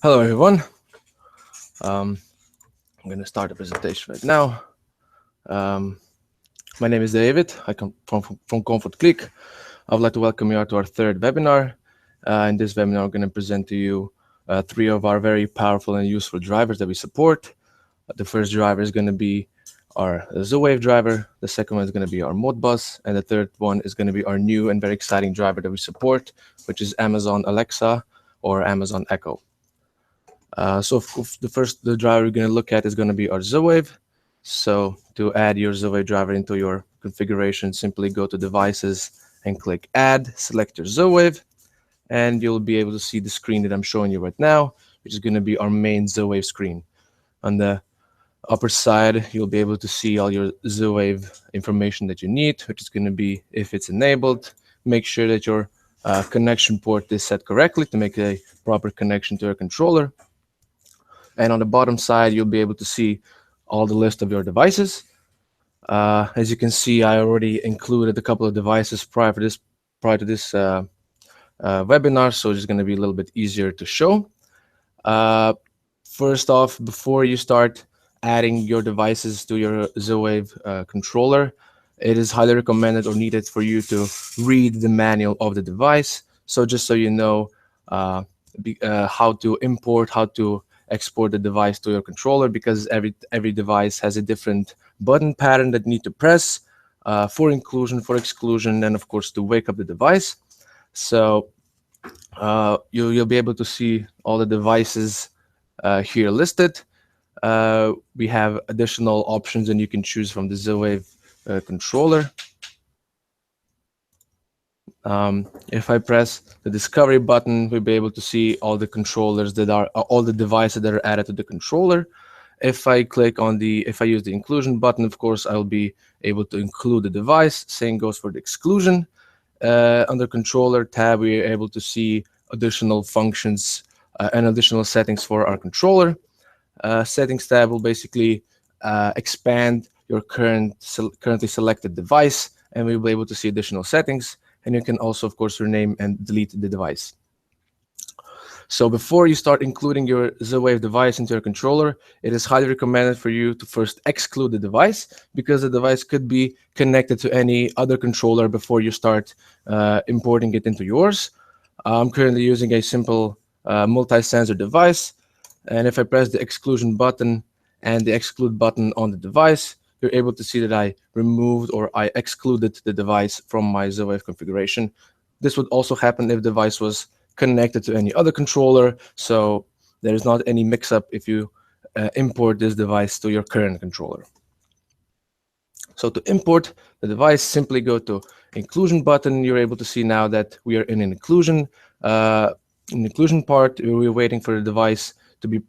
Hello, everyone. I'm going to start the presentation right now. My name is David. I come from ComfortClick. I would like to welcome you to our third webinar. In this webinar, I'm going to present to you three of our very powerful and useful drivers that we support. The first driver is going to be our Z-Wave driver. The second one is going to be our Modbus. And the third one is going to be our new and very exciting driver that we support, which is Amazon Alexa or Amazon Echo. The driver we're going to look at is going to be our Z-Wave. So to add your Z-Wave driver into your configuration, simply go to Devices and click Add, select your Z-Wave, and you'll be able to see the screen that I'm showing you right now, which is going to be our main Z-Wave screen. On the upper side, you'll be able to see all your Z-Wave information that you need, which is going to be, if it's enabled, make sure that your connection port is set correctly to make a proper connection to your controller. And on the bottom side, you'll be able to see all the list of your devices. As you can see, I already included a couple of devices prior to this webinar, so it's going to be a little bit easier to show. First off, before you start adding your devices to your Z-Wave controller, it is highly recommended or needed for you to read the manual of the device. So just so you know how to import, how to export the device to your controller, because every device has a different button pattern that you need to press for inclusion, for exclusion, and of course to wake up the device. So you'll be able to see all the devices here listed. We have additional options and you can choose from the Z-Wave controller. If I press the discovery button, we'll be able to see all the controllers that are all the devices that are added to the controller. If I use the inclusion button, of course, I'll be able to include the device. Same goes for the exclusion. Under controller tab, we are able to see additional functions and additional settings for our controller. Settings tab will basically expand your currently selected device, and we'll be able to see additional settings. And you can also, of course, rename and delete the device. So before you start including your Z-Wave device into your controller, it is highly recommended for you to first exclude the device, because the device could be connected to any other controller before you start importing it into yours. I'm currently using a simple multi-sensor device. And if I press the exclusion button and the exclude button on the device, you're able to see that I removed or I excluded the device from my Z-Wave configuration. This would also happen if the device was connected to any other controller, so there is not any mix-up if you import this device to your current controller. So to import the device, simply go to inclusion button. You're able to see now that we are in an inclusion part. We're waiting for the device to be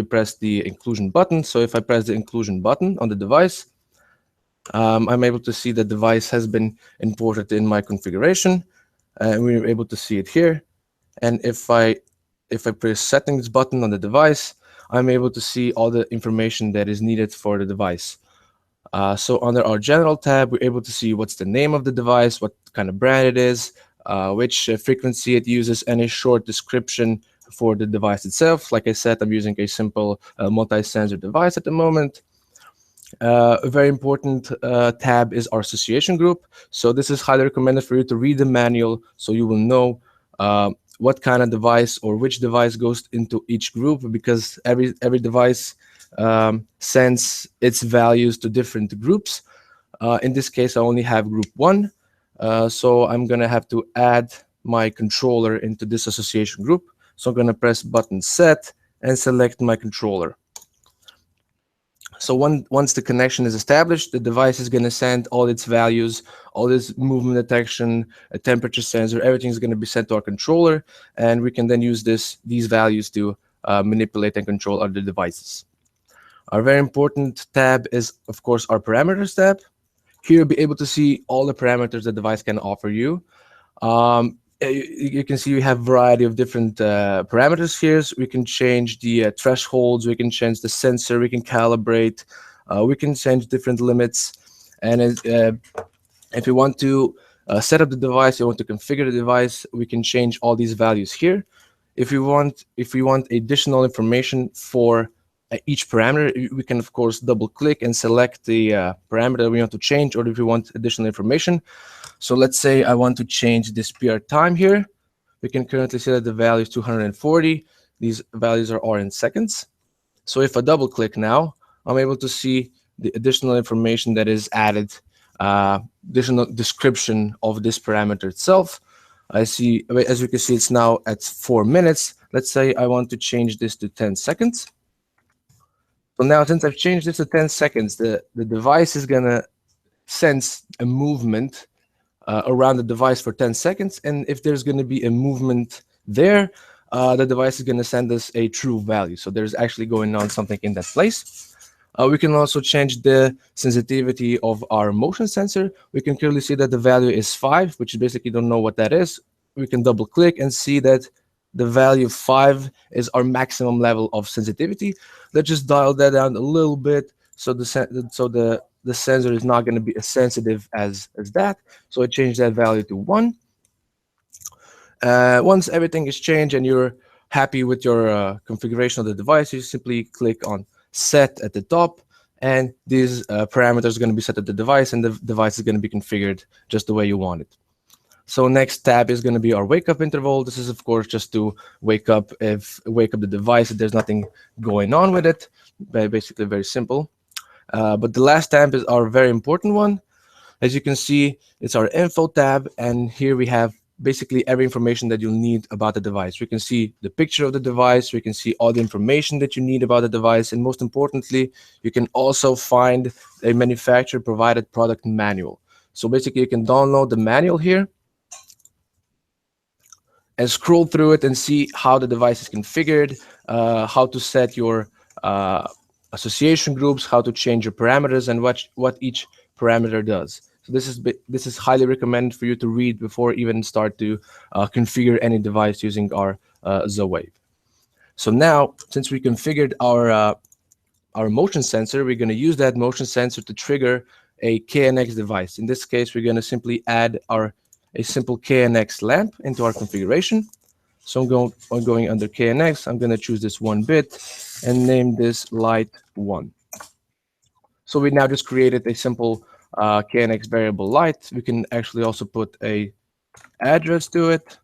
pressed the inclusion button. So if I press the inclusion button on the device, I'm able to see the device has been imported in my configuration, and we're able to see it here. And if I press settings button on the device, I'm able to see all the information that is needed for the device. So under our general tab, we're able to see what's the name of the device, what kind of brand it is, which frequency it uses, and a short description for the device itself. Like I said, I'm using a simple multi-sensor device at the moment. A very important tab is our association group. So this is highly recommended for you to read the manual, so you will know what kind of device or which device goes into each group, because every device sends its values to different groups. In this case, I only have group 1. So I'm going to have to add my controller into this association group. So I'm going to press button set and select my controller. So once the connection is established, the device is going to send all its values, all this movement detection, a temperature sensor, everything is going to be sent to our controller, and we can then use these values to manipulate and control other devices. Our very important tab is, of course, our parameters tab. Here you'll be able to see all the parameters the device can offer you. You can see we have a variety of different parameters here. So we can change the thresholds, we can change the sensor, we can calibrate, we can change different limits. And if you want to set up the device, you want to configure the device, we can change all these values here. If we want additional information for each parameter, we can of course double click and select the parameter that we want to change, or if we want additional information. So let's say I want to change this PR time here. We can currently see that the value is 240. These values are in seconds. So if I double click now, I'm able to see the additional information that is added, additional description of this parameter itself. I see, as you can see, it's now at 4 minutes. Let's say I want to change this to 10 seconds. So now, since I've changed this to 10 seconds, the device is gonna sense a movement around the device for 10 seconds. And if there's gonna be a movement there, the device is gonna send us a true value. So there's actually going on something in that place. We can also change the sensitivity of our motion sensor. We can clearly see that the value is 5, which you basically don't know what that is. We can double click and see that the value of 5 is our maximum level of sensitivity. Let's just dial that down a little bit, so the sensor is not going to be as sensitive as that. So I change that value to 1. Once everything is changed and you're happy with your configuration of the device, you simply click on Set at the top, and these parameters are going to be set at the device, and the device is going to be configured just the way you want it. So next tab is going to be our wake up interval. This is of course just to wake up the device if there's nothing going on with it. Basically very simple. But the last tab is our very important one. As you can see, it's our info tab, and here we have basically every information that you'll need about the device. We can see the picture of the device, we can see all the information that you need about the device, and most importantly, you can also find a manufacturer provided product manual. So basically you can download the manual here and scroll through it and see how the device is configured, how to set your association groups, how to change your parameters, and what each parameter does. So this is highly recommended for you to read before even start to configure any device using our Z-Wave. So now, since we configured our motion sensor, we're going to use that motion sensor to trigger a KNX device. In this case, we're going to simply add a simple KNX lamp into our configuration. So I'm going under KNX. I'm going to choose this 1 bit and name this light 1. So we now just created a simple KNX variable light. We can actually also put a address to it,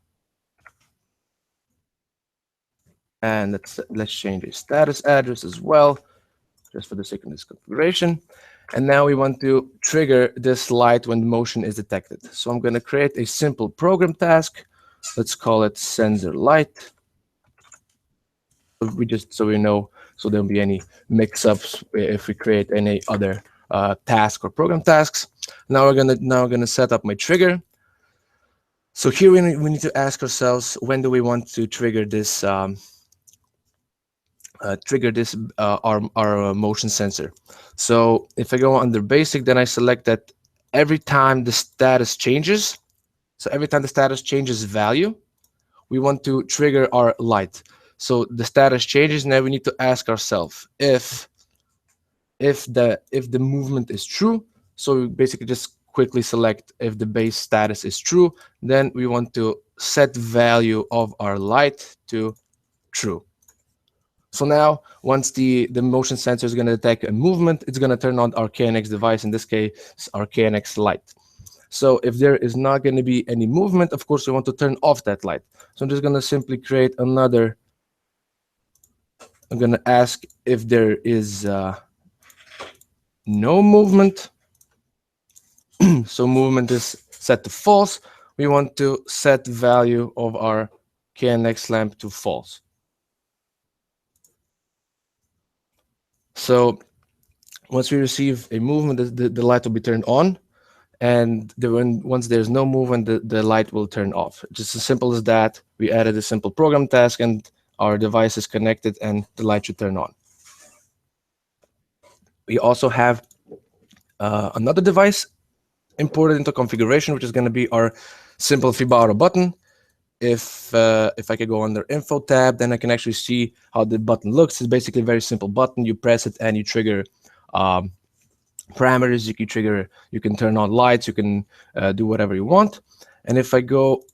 and let's change a status address as well, just for the sake of this configuration. And now we want to trigger this light when motion is detected. So I'm going to create a simple program task. Let's call it sensor light. So we know, so there won't be any mix-ups if we create any other task or program tasks. Now we're gonna set up my trigger. So here we need to ask ourselves, when do we want to trigger this our motion sensor? So if I go under basic, then I select that every time the status changes. So every time the status changes value, we want to trigger our light. So the status changes. Now we need to ask ourselves if the movement is true. So we basically just quickly select if the base status is true. Then we want to set value of our light to true. So now, once the motion sensor is going to detect a movement, it's going to turn on our KNX device, in this case, our KNX light. So if there is not going to be any movement, of course, we want to turn off that light. So I'm just going to simply create another. I'm going to ask if there is no movement. So movement is set to false. We want to set value of our KNX lamp to false. So once we receive a movement, the light will be turned on, and once there's no movement, the light will turn off. Just as simple as that. We added a simple program task, and our device is connected, and the light should turn on. We also have another device imported into configuration, which is going to be our simple Fibaro button. If I could go under info tab, then I can actually see how the button looks. It's basically a very simple button. You press it and you trigger parameters. You can turn on lights. You can do whatever you want. And if I go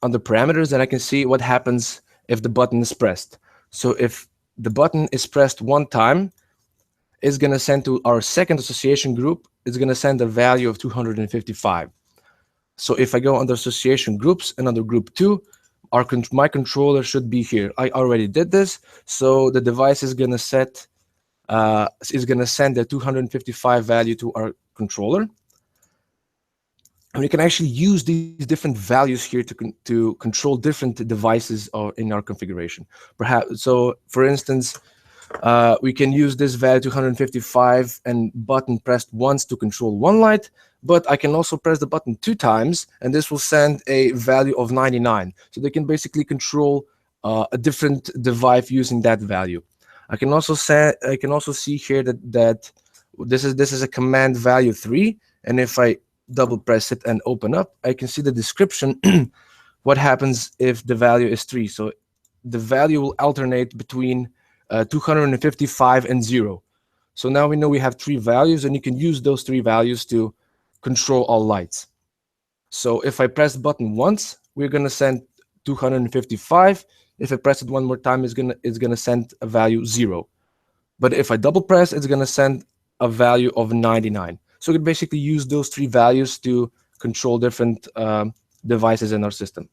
under parameters, then I can see what happens if the button is pressed. So if the button is pressed one time, it's going to send to our second association group, it's going to send a value of 255. So if I go under association groups and under group 2, my controller should be here. I already did this, so the device is going to send the 255 value to our controller. And we can actually use these different values here to control different devices in our configuration. Perhaps, so for instance, we can use this value 255 and button pressed once to control one light, but I can also press the button 2 times, and this will send a value of 99. So they can basically control a different device using that value. I can also see here that this is a command value 3, and if I double press it and open up, I can see the description what happens if the value is 3. So the value will alternate between 255 and 0. So now we know we have 3 values, and you can use those 3 values to control all lights. So if I press the button once, we're going to send 255. If I press it one more time, it's gonna send a value 0. But if I double press, it's going to send a value of 99. So we can basically use those 3 values to control different devices in our system.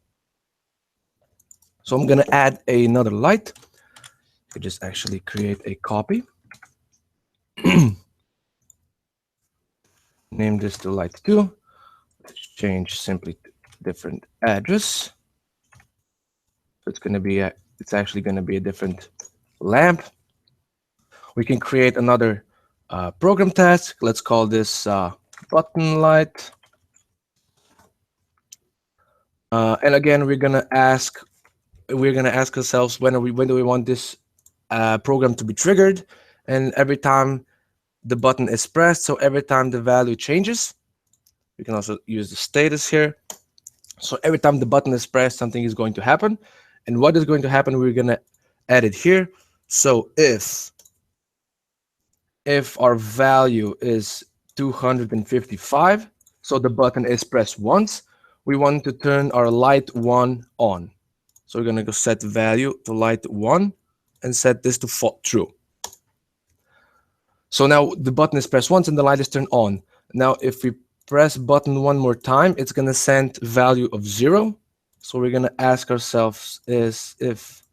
So I'm going to add another light. I just actually create a copy. Name this to light 2. Let's change simply to different address. So it's actually going to be a different lamp. We can create another program task. Let's call this button light. And again, we're gonna ask ourselves when do we want this program to be triggered, and every time the button is pressed, so every time the value changes. We can also use the status here. So every time the button is pressed, something is going to happen. And what is going to happen, we're gonna add it here. So if our value is 255, so the button is pressed once, we want to turn our light 1 on. So we're going to go set value to light 1 and set this to true. So now the button is pressed once and the light is turned on. Now if we press button one more time, it's going to send value of 0. So we're going to ask ourselves is if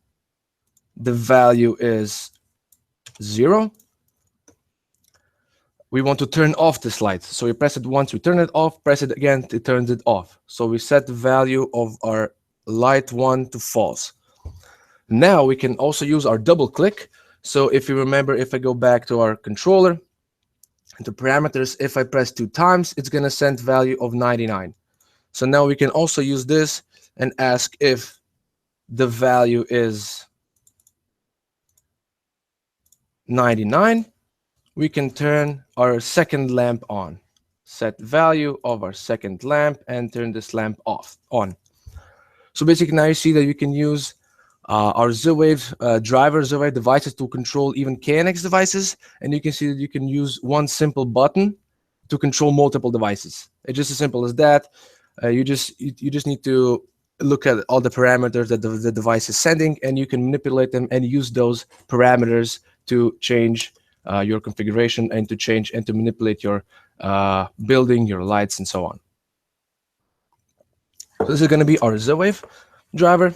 the value is 0, we want to turn off this light. So we press it once, we turn it off, press it again, it turns it off. So we set the value of our light 1 to false. Now we can also use our double click. So if you remember, if I go back to our controller, and the parameters, if I press 2 times, it's going to send value of 99. So now we can also use this and ask if the value is 99. We can turn our second lamp on. Set value of our second lamp and turn this lamp on. So basically now you see that you can use our Z-Wave driver, Z-Wave devices to control even KNX devices, and you can see that you can use one simple button to control multiple devices. It's just as simple as that. You just need to look at all the parameters that the device is sending, and you can manipulate them and use those parameters to change your configuration and to change and to manipulate your building, your lights, and so on. So this is going to be our Z-Wave driver.